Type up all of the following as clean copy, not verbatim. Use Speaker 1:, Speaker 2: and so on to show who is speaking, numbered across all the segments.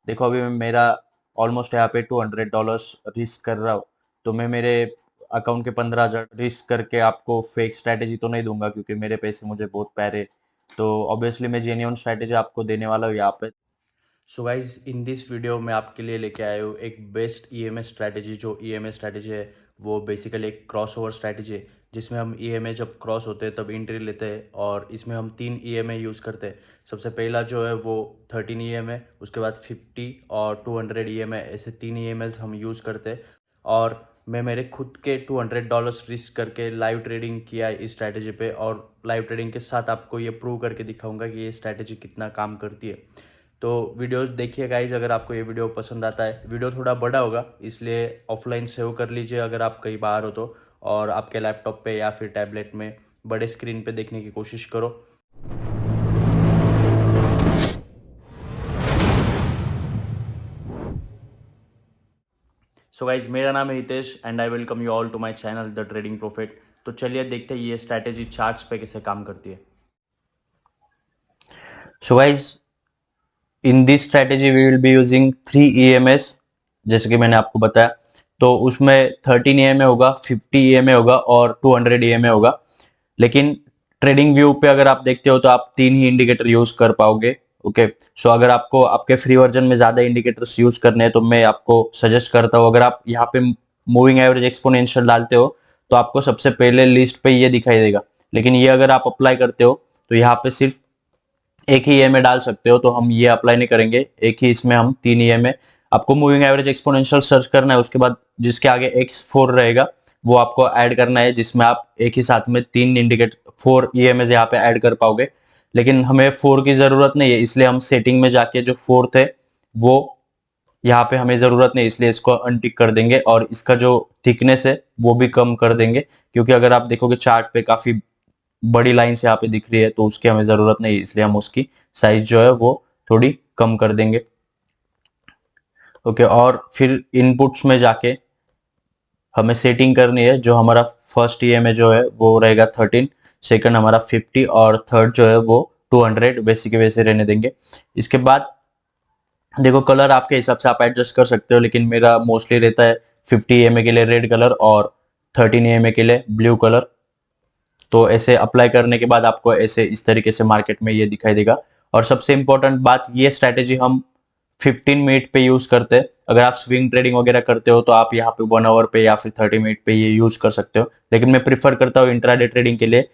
Speaker 1: देखो अभी मेरा ऑलमोस्ट यहाँ पे $200 रिस्क कर रहा हूँ, तो मैं मेरे अकाउंट के 15,000 रिस्क करके आपको फेक स्ट्रैटेजी तो नहीं दूंगा, क्योंकि मेरे पैसे मुझे बहुत प्यारे। तो ऑब्वियसली मैं जेन्युइन स्ट्रैटेजी आपको देने वाला हूँ यहाँ पे।
Speaker 2: सो गाइज इन दिस वीडियो मैं आपके लिए लेके आया हूँ एक बेस्ट ईएमए स्ट्रैटेजी। जो ईएमए स्ट्रैटेजी है वो बेसिकली एक क्रॉस ओवर स्ट्रैटेजी है, जिसमें हम ईएमए जब क्रॉस होते हैं तब एंट्री लेते हैं, और इसमें हम 3 ईएमए यूज़ करते हैं। सबसे पहला जो है वो 13 ईएमए, उसके बाद 50 और 200 ईएमए, ऐसे 3 ईएमएस हम यूज़ करते हैं। और मैं मेरे खुद के $200 रिस्क करके लाइव ट्रेडिंग किया है इस स्ट्रैटेजी पे, और लाइव ट्रेडिंग के साथ आपको ये प्रूव करके दिखाऊंगा कि ये स्ट्रैटेजी कितना काम करती है। तो वीडियो देखिए गाइज, अगर आपको ये वीडियो पसंद आता है। वीडियो थोड़ा बड़ा होगा, इसलिए ऑफलाइन सेव कर लीजिए अगर आप कहीं बाहर हो तो, और आपके लैपटॉप पे या फिर टैबलेट में बड़े स्क्रीन पे देखने की कोशिश करो। सो गाइज, मेरा नाम है Hitesh and I welcome you all to my channel the trading profit. तो चलिए देखते हैं ये स्ट्रैटेजी चार्ट्स पे कैसे काम करती है।
Speaker 1: So guys, in this strategy we will be using 3 EMS, जैसे कि मैंने आपको बताया। तो उसमें 13 EMA होगा, 50 EMA होगा और 200 EMA होगा। लेकिन ट्रेडिंग व्यू पे अगर आप देखते हो तो आप 3 ही इंडिकेटर यूज कर पाओगे। ओके, सो अगर आपको आपके फ्री वर्जन में ज्यादा इंडिकेटर्स यूज करने हैं तो मैं आपको सजेस्ट करता हूँ, अगर आप यहाँ पे मूविंग एवरेज एक्सपोनेंशियल डालते हो तो आपको सबसे पहले लिस्ट पे ये दिखाई देगा। लेकिन ये अगर आप अप्लाई करते हो तो यहाँ पे सिर्फ एक ही ईएमए डाल सकते हो, तो हम ये अप्लाई नहीं करेंगे। एक ही इसमें हम 3 ईएमए, आपको मूविंग एवरेज एक्सपोनेंशियल सर्च करना है, उसके बाद जिसके आगे X4 रहेगा वो आपको ऐड करना है, जिसमें आप एक ही साथ में 4 ईएमए यहाँ पे ऐड कर पाओगे। लेकिन हमें 4 की जरूरत नहीं है, इसलिए हम सेटिंग में जाके जो 4th है वो यहाँ पे हमें जरूरत नहीं, इसलिए इसको अनटिक कर देंगे और इसका जो थिकनेस है वो भी कम कर देंगे, क्योंकि अगर आप देखोगे चार्ट पे काफी बड़ी लाइन से यहाँ पे दिख रही है, तो उसकी हमें जरूरत नहीं, इसलिए हम उसकी साइज जो है वो थोड़ी कम कर देंगे। ओके, और फिर इनपुट्स में जाके हमें सेटिंग करनी है। जो हमारा फर्स्ट ईएमए जो है वो रहेगा 13, सेकंड हमारा 50 और थर्ड जो है वो 200, वैसे के वैसे रहने देंगे। इसके बाद देखो कलर आपके हिसाब से आप एडजस्ट कर सकते हो, लेकिन मेरा मोस्टली रहता है 50 EMA के लिए रेड कलर और 13 EMA के लिए ब्लू कलर। तो ऐसे अप्लाई करने के बाद आपको ऐसे इस तरीके से मार्केट में ये दिखाई देगा। और सबसे इंपॉर्टेंट बात, ये स्ट्रैटेजी हम 15 मिनट पे यूज करते हैं। अगर आप स्विंग ट्रेडिंग वगैरह करते हो तो आप यहाँ पे 1 आवर पे या फिर 30 मिनट पे ये यूज कर सकते हो, लेकिन मैं प्रिफर करता हूँ इंट्राडे ट्रेडिंग के लिए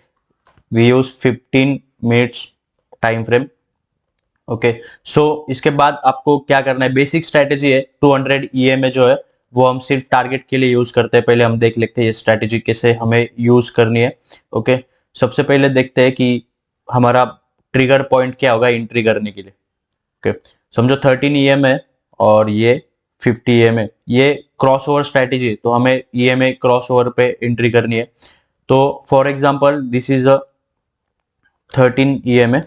Speaker 1: we use 15 minutes time frame. Okay, so इसके बाद आपको क्या करना है, बेसिक स्ट्रैटेजी है 200 EMA जो है वो हम सिर्फ टारगेट के लिए यूज करते हैं। पहले हम देख लेते हैं ये स्ट्रैटेजी कैसे हमें यूज करनी है। ओके, सबसे पहले देखते हैं कि हमारा ट्रिगर पॉइंट क्या होगा एंट्री करने के लिए। ओके, समझो 13 EMA और ये 50 EMA, ये क्रॉस ओवर स्ट्रैटेजी है, तो हमें EMA क्रॉस ओवर पे एंट्री करनी है। तो for example this is a 13 EMA।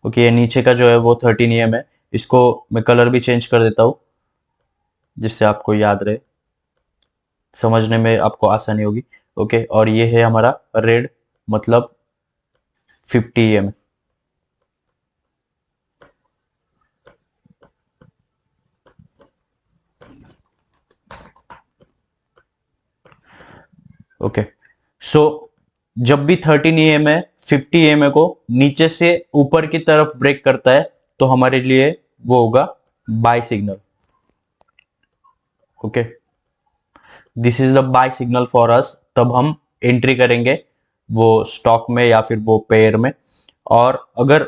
Speaker 1: Okay, ये नीचे का जो है वो 13 EM है। इसको मैं कलर भी चेंज कर देता हूँ, जिससे आपको याद रहे, समझने में आपको आसानी होगी। ओके, और ये है हमारा रेड, मतलब 50 EM। ओके, सो जब भी 13 EM है 50 EM को नीचे से ऊपर की तरफ ब्रेक करता है तो हमारे लिए वो होगा buy signal. Okay, this is the buy signal for us, तब हम एंट्री करेंगे वो स्टॉक में या फिर वो पेयर में। और अगर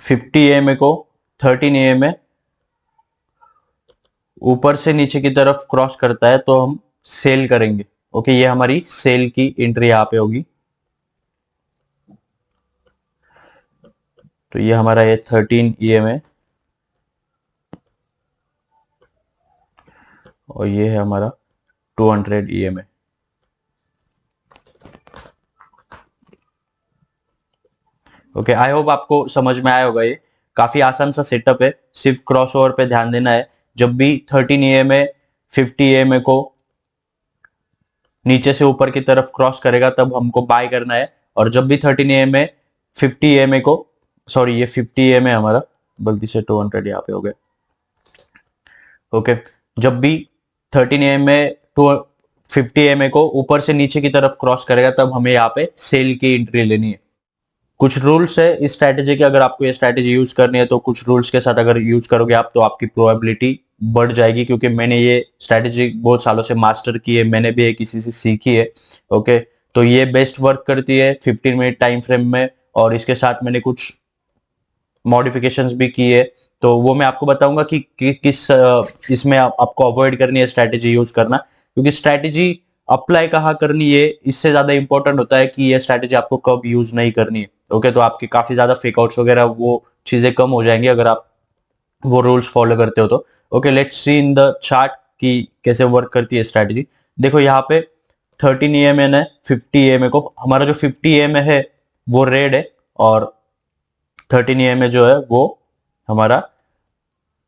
Speaker 1: 50 EMA को 13 EMA ऊपर से नीचे की तरफ क्रॉस करता है तो हम सेल करेंगे। ओके, ये हमारी सेल की एंट्री यहाँ पे होगी। तो ये हमारा ये 13 EMA और ये है हमारा 200 EMA। ओके, आई होप आपको समझ में आया होगा। ये काफी आसान सा सेटअप है, सिर्फ क्रॉस ओवर पे ध्यान देना है। जब भी 13 EMA 50 EMA को नीचे से ऊपर की तरफ क्रॉस करेगा तब हमको बाय करना है। और जब भी 13 EMA 50 EMA को, सॉरी ये 50 EMA हमारा, गलती से 200 यहाँ पे हो गया। ओके, जब भी 13 EMA टू 50 EMA को ऊपर से नीचे की तरफ क्रॉस करेगा तब हमें यहाँ पे सेल की एंट्री लेनी है। कुछ रूल्स है इस स्ट्रैटेजी के, अगर आपको ये स्ट्रैटेजी यूज करनी है तो कुछ रूल्स के साथ अगर यूज करोगे आप तो आपकी प्रोबेबिलिटी बढ़ जाएगी, क्योंकि मैंने ये स्ट्रैटेजी बहुत सालों से मास्टर की है, मैंने भी ये किसी से सीखी है। ओके, तो ये बेस्ट वर्क करती है 15 मिनट टाइम फ्रेम में, और इसके साथ मैंने कुछ मॉडिफिकेशंस भी की है, तो वो मैं आपको बताऊंगा कि किस इसमें आपको अवॉइड करनी है स्ट्रैटेजी यूज करना, क्योंकि स्ट्रैटेजी अप्लाई कहाँ करनी है इससे ज्यादा इंपॉर्टेंट होता है कि ये स्ट्रैटेजी आपको कब यूज नहीं करनी है। ओके, तो आपके काफी ज्यादा फेकआउट्स वगैरह वो चीजें कम हो जाएंगी अगर आप वो रूल्स फॉलो करते हो तो। Okay, let's see in the chart कि कैसे वर्क करती है स्ट्रैटेजी। देखो यहाँ पे 13 EMA है 50 EMA को, हमारा जो 50 EMA है वो रेड है और 13 EMA जो है वो हमारा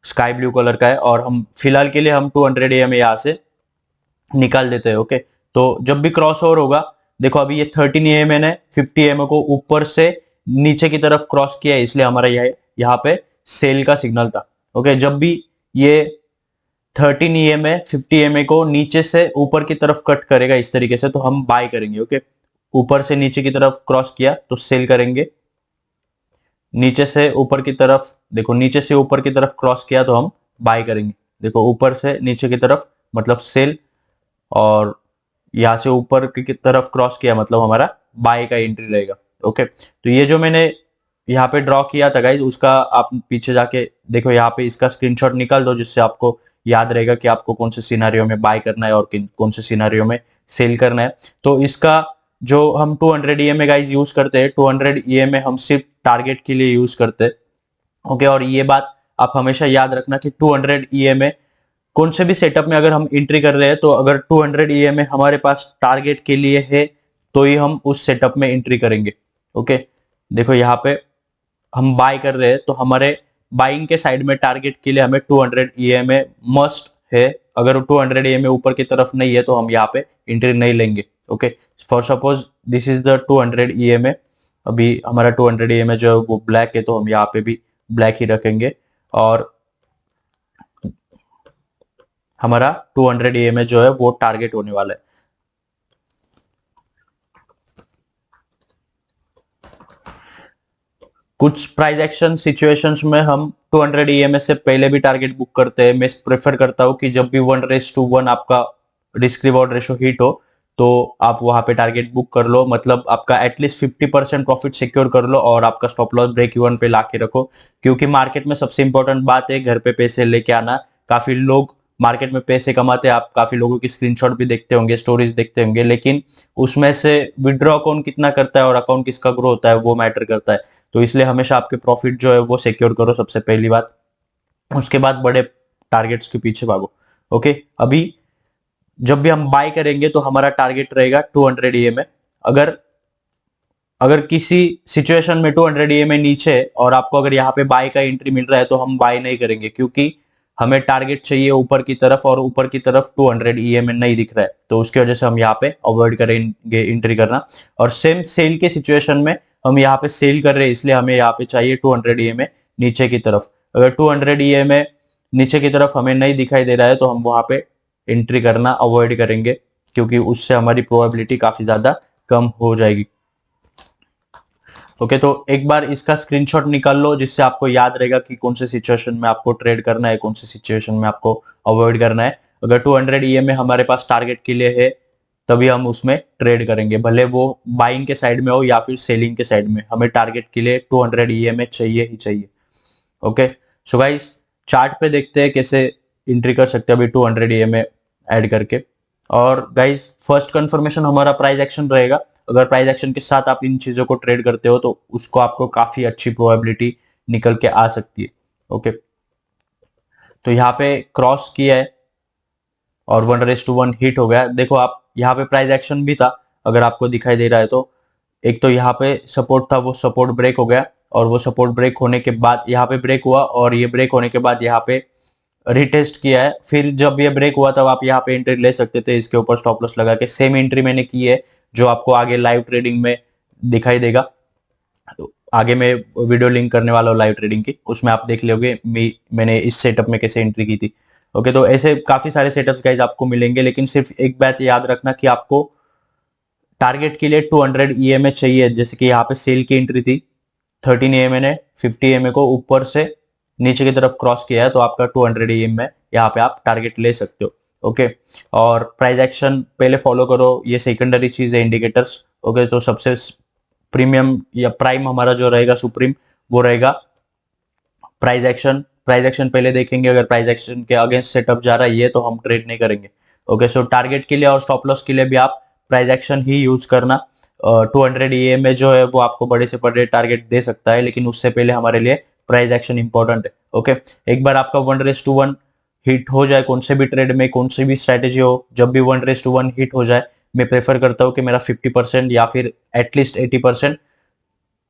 Speaker 1: स्काई ब्लू कलर का है, और हम फिलहाल के लिए हम 200 EMA यहाँ से निकाल देते हैं। ओके, तो जब भी क्रॉस ओवर होगा, देखो अभी ये 13 EMA ने 50 EMA को ऊपर से नीचे की तरफ क्रॉस किया है, इसलिए हमारा यहाँ पे सेल का सिग्नल था। ओके, जब भी ये 13 EMA 50 EMA को नीचे से ऊपर की तरफ कट करेगा इस तरीके से तो हम बाय करेंगे। ओके, ऊपर से नीचे की तरफ क्रॉस किया तो सेल करेंगे, नीचे से ऊपर की तरफ, देखो नीचे से ऊपर की तरफ क्रॉस किया तो हम बाय करेंगे। देखो ऊपर से नीचे की तरफ मतलब सेल, और यहां से ऊपर की तरफ क्रॉस किया मतलब हमारा बाय का एंट्री रहेगा। ओके, तो ये जो मैंने यहाँ पे ड्रॉ किया था गाइज, उसका आप पीछे जाके देखो, यहाँ पे इसका स्क्रीनशॉट निकाल दो जिससे आपको याद रहेगा कि आपको कौन से सिनारियो में बाय करना है और कौन से सिनारियो में सेल करना है। तो इसका जो हम 200 EMA गाइज यूज करते हैं, 200 EMA हम सिर्फ टारगेट के लिए यूज करते हैं। ओके, और ये बात आप हमेशा याद रखना कि 200 EMA कौन से भी सेटअप में अगर हम एंट्री कर रहे हैं तो अगर 200 EMA हमारे पास टारगेट के लिए है तो ही हम उस सेटअप में एंट्री करेंगे। ओके, देखो यहाँ पे हम बाय कर रहे हैं तो हमारे बाइंग के साइड में टारगेट के लिए हमें 200 EMA मस्ट है। अगर 200 EMA ऊपर की तरफ नहीं है तो हम यहाँ पे एंट्री नहीं लेंगे। Okay, for suppose this is the 200 EMA, अभी हमारा 200 EMA जो है वो ब्लैक है तो हम यहाँ पे भी ब्लैक ही रखेंगे, और हमारा 200 EMA जो है वो टारगेट होने वाला है। कुछ प्राइस एक्शन सिचुएशंस में हम 200 EMA से पहले भी टारगेट बुक करते हैं। मैं प्रेफर करता हूं कि जब भी 1:1 आपका रिस्क रिवॉर्ड रेशो हिट हो तो आप वहां पे टारगेट बुक कर लो, मतलब आपका एटलीस्ट 50% प्रॉफिट सिक्योर कर लो और आपका स्टॉप लॉस ब्रेक इवन पे लाके रखो, क्योंकि मार्केट में सबसे इंपॉर्टेंट बात है घर पे पैसे लेके आना। काफी लोग मार्केट में पैसे कमाते हैं, आप काफी लोगों की स्क्रीनशॉट भी देखते होंगे, स्टोरीज देखते होंगे, लेकिन उसमें से विड्रॉ कौन कितना करता है और अकाउंट किसका ग्रो होता है वो मैटर करता है। तो इसलिए हमेशा आपके प्रॉफिट जो है वो सिक्योर करो सबसे पहली बात, उसके बाद बड़े टारगेट्स के पीछे भागो। ओके, अभी जब भी हम बाय करेंगे तो हमारा टारगेट रहेगा 200 EMA। अगर अगर किसी सिचुएशन में 200 EMA नीचे है और आपको अगर यहाँ पे बाय का एंट्री मिल रहा है तो हम बाय नहीं करेंगे, क्योंकि हमें टारगेट चाहिए ऊपर की तरफ और ऊपर की तरफ 200 EMA नहीं दिख रहा है, तो उसकी वजह से हम यहाँ पे अवॉइड करेंगे एंट्री करना। और सेम सेल के सिचुएशन में हम यहाँ पे सेल कर रहे हैं इसलिए हमें यहाँ पे चाहिए 200 EMA नीचे की तरफ। अगर 200 EMA नीचे की तरफ हमें नहीं दिखाई दे रहा है तो हम वहां पे एंट्री करना अवॉइड करेंगे, क्योंकि उससे हमारी प्रोबेबिलिटी काफी ज्यादा कम हो जाएगी। ओके, तो एक बार इसका स्क्रीनशॉट निकाल लो जिससे आपको याद रहेगा कि कौन से सिचुएशन में आपको ट्रेड करना है, कौन से सिचुएशन में आपको अवॉइड करना है। अगर 200 EMA हमारे पास टारगेट के लिए है तभी हम उसमें ट्रेड करेंगे, भले वो बाइंग के साइड में हो या फिर सेलिंग के साइड में, हमें टारगेट के लिए 200 EMA चाहिए ही चाहिए। ओके, सो गाइस चार्ट पे देखते हैं कैसे एंट्री कर सकते हैं अभी 200 EMA ऐड करके। और गाइस फर्स्ट कंफर्मेशन हमारा प्राइस एक्शन रहेगा। अगर प्राइस एक्शन के साथ आप इन चीजों को ट्रेड करते हो तो उसको आपको काफी अच्छी प्रोबेबिलिटी निकल के आ सकती है। ओके, तो यहाँ पे क्रॉस किया है और 1:1 हिट हो गया। देखो आप यहाँ पे प्राइस एक्शन भी था, अगर आपको दिखाई दे रहा है तो एक तो यहाँ पे सपोर्ट था, वो सपोर्ट ब्रेक हो गया, और वो सपोर्ट ब्रेक होने के बाद यहाँ पे ब्रेक हुआ, और ये ब्रेक होने के बाद यहाँ पे रिटेस्ट किया है, फिर जब ये ब्रेक हुआ तब आप यहाँ पे एंट्री ले सकते थे इसके ऊपर स्टॉप लॉस लगा के। सेम एंट्री मैंने की है जो आपको आगे लाइव ट्रेडिंग में दिखाई देगा। तो आगे मैं वीडियो लिंक करने वाला हूँ लाइव ट्रेडिंग की, उसमें आप देख लोगे मैंने इस सेटअप में कैसे एंट्री की थी। ओके, तो ऐसे काफी सारे सेटअप्स गाइज आपको मिलेंगे, लेकिन सिर्फ एक बात याद रखना कि आपको टारगेट के लिए 200 ईएमए चाहिए। जैसे कि यहाँ पे सेल की एंट्री थी 13 ईएमए ने 50 ईएमए को ऊपर से नीचे की तरफ क्रॉस किया है, तो आपका 200 ईएमए यहाँ पे आप टारगेट ले सकते हो। ओके, और प्राइस एक्शन पहले फॉलो करो, ये सेकेंडरी चीज है इंडिकेटर्स। ओके, तो सबसे प्रीमियम या प्राइम हमारा जो रहेगा सुप्रीम, वो रहेगा प्राइस एक्शन। प्राइस एक्शन पहले देखेंगे, अगर प्राइस एक्शन के अगेंस्ट सेटअप जा रहा है ये, तो हम ट्रेड नहीं करेंगे। ओके, सो टारगेट के लिए और स्टॉप लॉस के लिए भी आप प्राइस एक्शन ही यूज करना। 200 ईएमए जो है वो आपको बड़े से बड़े टारगेट दे सकता है, लेकिन उससे पहले हमारे लिए प्राइस एक्शन इंपॉर्टेंट है। ओके, एक बार आपका 1:1 हिट हो जाए, कौन से भी ट्रेड में कौन सी भी स्ट्रेटेजी हो, जब भी 1:1 हिट हो जाए, मैं प्रेफर करता हूँ कि मेरा 50% या फिर एटलीस्ट 80%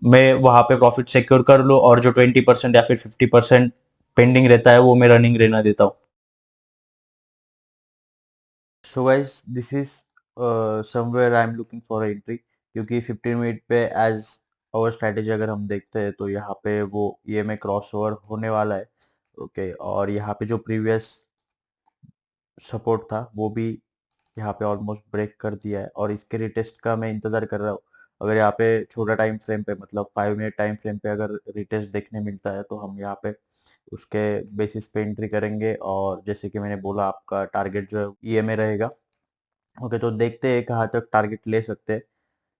Speaker 1: मैं वहां पे प्रॉफिट सिक्योर कर लूं, और जो 20% या फिर 50% पेंडिंग रहता है वो मैं रनिंग रहना देता हूँ। So guys, this is somewhere I am looking for entry, क्योंकि 15 मिनट पे एज आवर स्ट्रेटेजी अगर हम देखते हैं तो यहाँ पे वो ईएमए क्रॉस ओवर होने वाला है। ओके, और यहाँ पे जो प्रीवियस सपोर्ट था वो भी यहाँ पे ऑलमोस्ट ब्रेक कर दिया है, और इसके रिटेस्ट का मैं इंतजार कर रहा हूँ। अगर यहाँ पे छोटा टाइम फ्रेम पे, मतलब 5 मिनट टाइम फ्रेम पे अगर रिटेस्ट देखने मिलता है, तो हम यहाँ पे उसके बेसिस पे एंट्री करेंगे। और जैसे कि मैंने बोला, आपका टारगेट जो है ईएमए रहेगा। ओके, तो देखते हैं कहाँ तक टारगेट ले सकते हैं।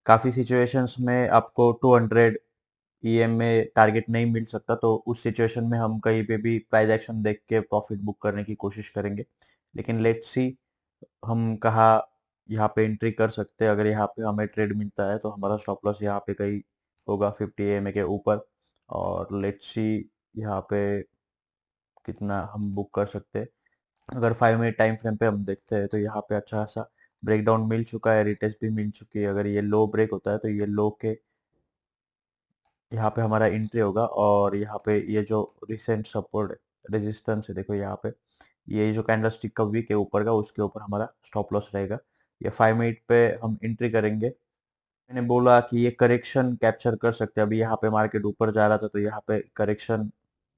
Speaker 1: काफ़ी सिचुएशंस में आपको 200 ईएमए टारगेट नहीं मिल सकता, तो उस सिचुएशन में हम कहीं पे भी प्राइस एक्शन देख के प्रॉफिट बुक करने की कोशिश करेंगे। लेकिन लेट्स सी हम कहाँ यहाँ पे एंट्री कर सकते हैं। अगर यहाँ पे हमें ट्रेड मिलता है तो हमारा स्टॉप लॉस यहाँ पे कहीं होगा 50 एम के ऊपर। और लेट्स सी यहाँ पे कितना हम बुक कर सकते हैं। अगर 5 मिनट टाइम फ्रेम पे हम देखते हैं तो यहाँ पे अच्छा खासा ब्रेकडाउन मिल चुका है, रिटेस्ट भी मिल चुकी है। अगर ये लो ब्रेक होता है तो ये लो के यहाँ पे हमारा एंट्री होगा। और यहाँ पे ये जो रिसेंट सपोर्ट रेजिस्टेंस है, देखो यहाँ पे ये जो कैंडलस्टिक का वीक है ऊपर का, उसके ऊपर हमारा स्टॉप लॉस रहेगा। ये 5 मिनट पे हम एंट्री करेंगे। मैंने बोला कि ये करेक्शन कैप्चर कर सकते हैं। अभी यहाँ पे मार्केट ऊपर जा रहा था तो यहाँ पे करेक्शन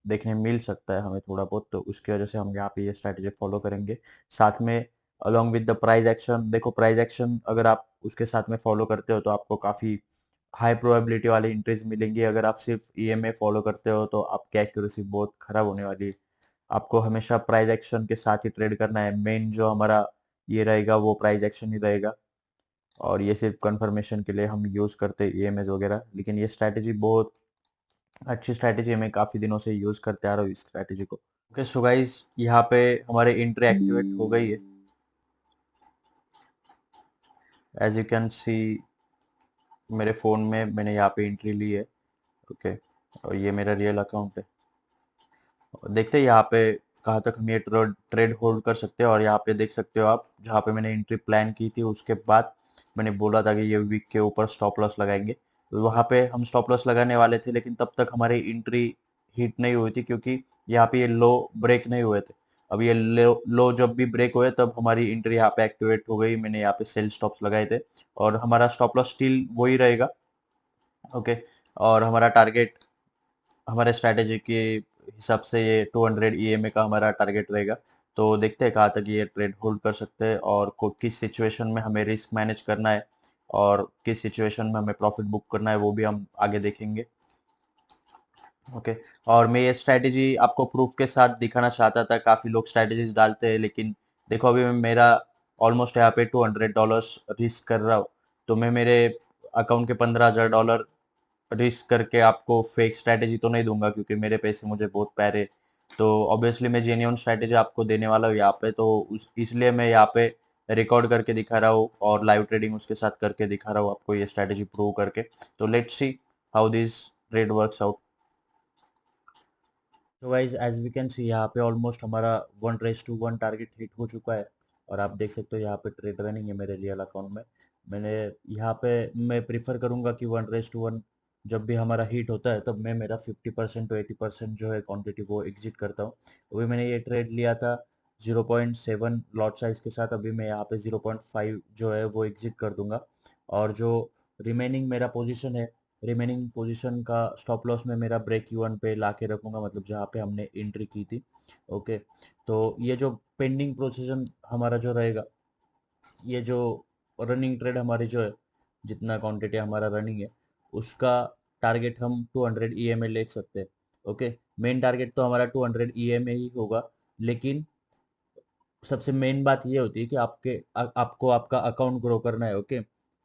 Speaker 1: देखने मिल सकता है हमें थोड़ा बहुत, तो उसकी वजह से हम यहाँ पे ये स्ट्रैटेजी फॉलो करेंगे। साथ में along with the price action, देखो प्राइस एक्शन अगर आप उसके साथ में फॉलो करते हो तो आपको काफी हाई प्रोबेबिलिटी वाली एंट्रीज मिलेंगी। अगर आप सिर्फ ईएमए फॉलो करते हो तो आपकी एक्यूरेसी बहुत खराब होने वाली है। आपको हमेशा प्राइस एक्शन के साथ ही ट्रेड करना है। मेन जो हमारा ये रहेगा वो प्राइस एक्शन ही रहेगा, और ये सिर्फ कंफर्मेशन के लिए हम यूज करते हैं ईएमएस वगैरह। लेकिन ये स्ट्रैटेजी बहुत अच्छी स्ट्रैटेजी है, मैं काफी दिनों से यूज करते आ रहा हूँ इस स्ट्रैटेजी को। ओके, सो गाइस, यहाँ पे हमारे एंट्री एक्टिवेट हो गई है, एज यू कैन सी मेरे फोन में मैंने यहाँ पे एंट्री ली है। ओके, और ये मेरा रियल अकाउंट है। और देखते हैं यहाँ पे कहाँ तक हम ये ट्रेड होल्ड कर सकते हैं। और यहाँ पे देख सकते हो आप, जहाँ पे मैंने एंट्री प्लान की थी उसके बाद मैंने बोला था कि ये वीक के ऊपर स्टॉप लॉस लगाएंगे, तो वहाँ पे हम स्टॉप लॉस लगाने वाले थे, लेकिन तब तक हमारी एंट्री हिट नहीं हुई थी, क्योंकि यहाँ पे ये लो ब्रेक नहीं हुए थे। अब ये लो जब भी ब्रेक हुए तब हमारी एंट्री यहाँ पे एक्टिवेट हो गई। मैंने यहाँ पे सेल स्टॉप्स लगाए थे, और हमारा स्टॉप लॉस स्टिल वही रहेगा। ओके, और हमारा टारगेट हमारे स्ट्रैटेजी के हिसाब से ये 200 ईएमए का हमारा टारगेट रहेगा। तो देखते हैं कहाँ तक ये ट्रेड होल्ड कर सकते हैं, और किस सिचुएशन में हमें रिस्क मैनेज करना है और किस सिचुएशन में हमें प्रॉफिट बुक करना है, वो भी हम आगे देखेंगे। ओके, और मैं ये स्ट्रैटेजी आपको प्रूफ के साथ दिखाना चाहता था। काफी लोग स्ट्रैटेजीज डालते हैं, लेकिन देखो अभी मेरा ऑलमोस्ट यहाँ पे $200 रिस्क कर रहा हूँ, तो मैं मेरे अकाउंट के $15,000 रिस्क करके आपको फेक स्ट्रैटेजी तो नहीं दूंगा, क्योंकि मेरे पैसे मुझे बहुत प्यारे। तो ऑब्वियसली मैं जेन्युइन स्ट्रैटेजी आपको देने वाला हूँ यहाँ पे, तो इसलिए मैं यहाँ पे रिकॉर्ड करके दिखा रहा हूँ और लाइव ट्रेडिंग उसके साथ करके दिखा रहा हूँ आपको, ये स्ट्रैटेजी प्रूव करके। तो let's see how this trade works out. तो guys, as we can see यहाँ पे ऑलमोस्ट हमारा 1:1 टारगेट हिट हो चुका है। और आप देख सकते हो यहाँ पे ट्रेड रनिंग है मेरे रियल अकाउंट में। मैंने यहाँ पे मैं प्रीफर करूंगा कि 1:1 जब भी हमारा हिट होता है तब मैं मेरा 50% टू 80% जो है क्वांटिटी वो एग्जिट करता हूँ। अभी मैंने ये ट्रेड लिया था 0.7 लॉट साइज के साथ, अभी मैं यहाँ पे 0.5 जो है वो एग्जिट कर दूंगा। और जो रिमेनिंग मेरा पोजीशन है, रिमेनिंग पोजीशन का स्टॉप लॉस में मेरा ब्रेक इवन पे ला के रखूंगा, मतलब जहाँ पे हमने एंट्री की थी। ओके, तो ये जो पेंडिंग पोजीशन हमारा जो रहेगा, ये जो रनिंग ट्रेड हमारी जो है, जितना क्वांटिटी हमारा रनिंग है उसका टारगेट हम 200 ईएमए ले सकते हैं। ओके, मेन टारगेट तो हमारा 200 ईएमए ही होगा, लेकिन सबसे मेन बात ये होती है कि आपको आपका अकाउंट ग्रो करना है। ओके,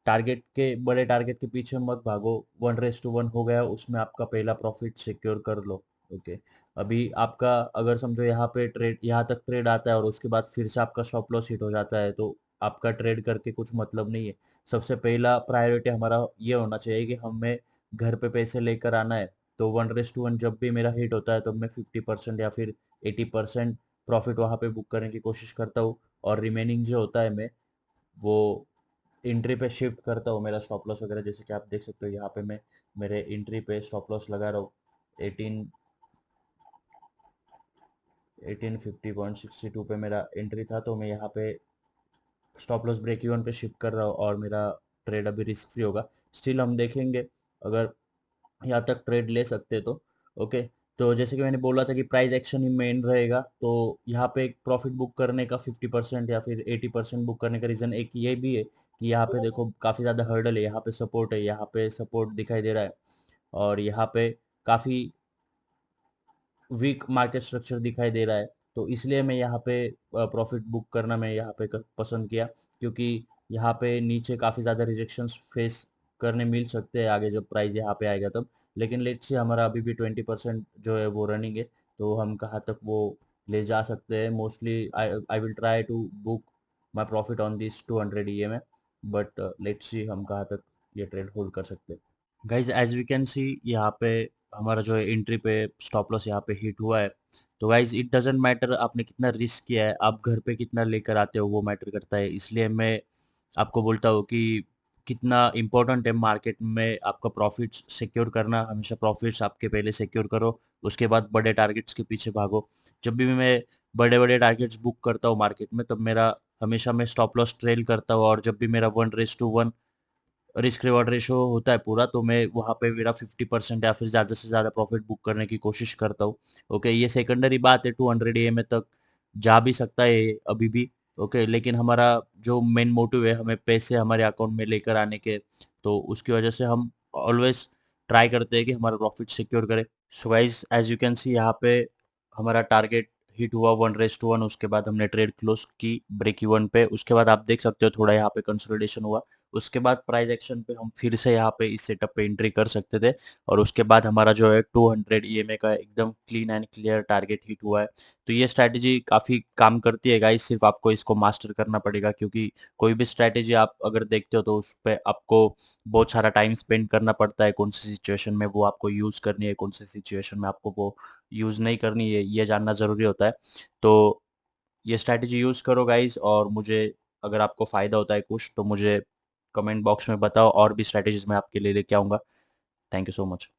Speaker 1: टारगेट के बड़े टारगेट के पीछे मत भागो। 1:1 हो गया उसमें आपका पहला प्रॉफिट सिक्योर कर लो। ओके, अभी आपका अगर समझो यहाँ पे ट्रेड, यहाँ तक ट्रेड आता है और उसके बाद फिर से आपका स्टॉप लॉस हिट हो जाता है, तो आपका ट्रेड करके कुछ मतलब नहीं है। सबसे पहला प्रायोरिटी हमारा ये होना चाहिए कि हमें घर पे पैसे लेकर आना है। तो 1:1 जब भी मेरा हिट होता है तब मैं 50% या फिर 80% प्रॉफिट वहाँ पे बुक करने की कोशिश करता हूँ, और रिमेनिंग जो होता है मैं वो एंट्री पे शिफ्ट करता हूँ मेरा स्टॉप लॉस वगैरह। जैसे कि आप देख सकते हो यहाँ पे मैं मेरे एंट्री पे स्टॉप लॉस लगा रहा हूँ 1850.62 पे मेरा एंट्री था, तो मैं यहाँ पे स्टॉप लॉस ब्रेक इवन पे शिफ्ट कर रहा हूँ और मेरा ट्रेड अभी रिस्क फ्री होगा। स्टिल हम देखेंगे, अगर यहाँ तक ट्रेड ले सकते तो। ओके, तो जैसे कि मैंने बोला था कि प्राइस एक्शन ही मेन रहेगा, तो यहाँ पे एक प्रॉफिट बुक करने का 50% या फिर 80% बुक करने का रीजन एक ये भी है कि यहाँ पे देखो काफी ज्यादा हर्डल है, यहाँ पे सपोर्ट है, यहाँ पे सपोर्ट दिखाई दे रहा है, और यहाँ पे काफी वीक मार्केट स्ट्रक्चर दिखाई दे रहा है। तो इसलिए मैं यहाँ पे प्रॉफिट बुक करना मैं यहाँ पे पसंद किया, क्योंकि यहाँ पे नीचे काफ़ी ज़्यादा रिजेक्शंस फेस करने मिल सकते हैं आगे जब प्राइस यहाँ पे आएगा तब। लेकिन लेट्स से हमारा अभी भी 20% जो है वो रनिंग है, तो हम कहाँ तक वो ले जा सकते हैं। Mostly I I will try to book my profit on this 200 EMA, but let's see हम कहाँ तक ये ट्रेड होल्ड कर सकते हैं। Guys as we can see, यहाँ पे हमारा जो है एंट्री पे स्टॉप लॉस यहाँ पे हिट हुआ है। तो गाइज इट डजेंट मैटर आपने कितना रिस्क किया है, आप घर पे कितना लेकर आते हो वो मैटर करता है। इसलिए मैं आपको बोलता हूँ कि कितना इम्पोर्टेंट है मार्केट में आपका प्रॉफिट्स सिक्योर करना। हमेशा प्रॉफिट्स आपके पहले सिक्योर करो, उसके बाद बड़े टारगेट्स के पीछे भागो। जब भी मैं बड़े बड़े टारगेट्स बुक करता हूँ मार्केट में, तब मेरा हमेशा मैं स्टॉप लॉस ट्रेल करता हूँ, और जब भी मेरा 1:1 रिस्क रिवॉर्ड रेशो होता है पूरा, तो मैं वहाँ पे मेरा 50% या फिर ज़्यादा से ज़्यादा प्रॉफिट बुक करने की कोशिश करता हूँ। ओके, ये सेकेंडरी बात है, 200 ईएमए तक जा भी सकता है ये अभी भी। ओके, लेकिन हमारा जो मेन मोटिव है हमें पैसे हमारे अकाउंट में लेकर आने के, तो उसकी वजह से हम ऑलवेज ट्राई करते हैं कि हमारा प्रॉफिट सिक्योर करें। So guys as you can see, यहाँ पे हमारा टारगेट हिट हुआ 1:1, उसके बाद हमने ट्रेड क्लोज की ब्रेक इवन पे। उसके बाद आप देख सकते हो थोड़ा यहाँ पे कंसोलिडेशन हुआ, उसके बाद प्राइस एक्शन पे हम फिर से यहाँ पे इस सेटअप पे एंट्री कर सकते थे, और उसके बाद हमारा जो है 200 ईएमए का एकदम clean and clear target hit हुआ है। तो ये स्ट्रैटेजी काफी काम करती है गाइस, सिर्फ आपको इसको मास्टर करना पड़ेगा, क्योंकि कोई भी स्ट्रैटेजी आप अगर देखते हो तो उस पे आपको बहुत सारा टाइम स्पेंड करना पड़ता है। कौन सी सिचुएशन में वो आपको यूज करनी है, कौन सी सिचुएशन में आपको वो यूज नहीं करनी है, ये जानना जरूरी होता है। तो ये स्ट्रैटेजी यूज करो गाइस, और मुझे अगर आपको फायदा होता है कुछ तो मुझे कमेंट बॉक्स में बताओ, और भी स्ट्रैटेजीज मैं आपके लिए लेके आऊंगा। Thank you so much.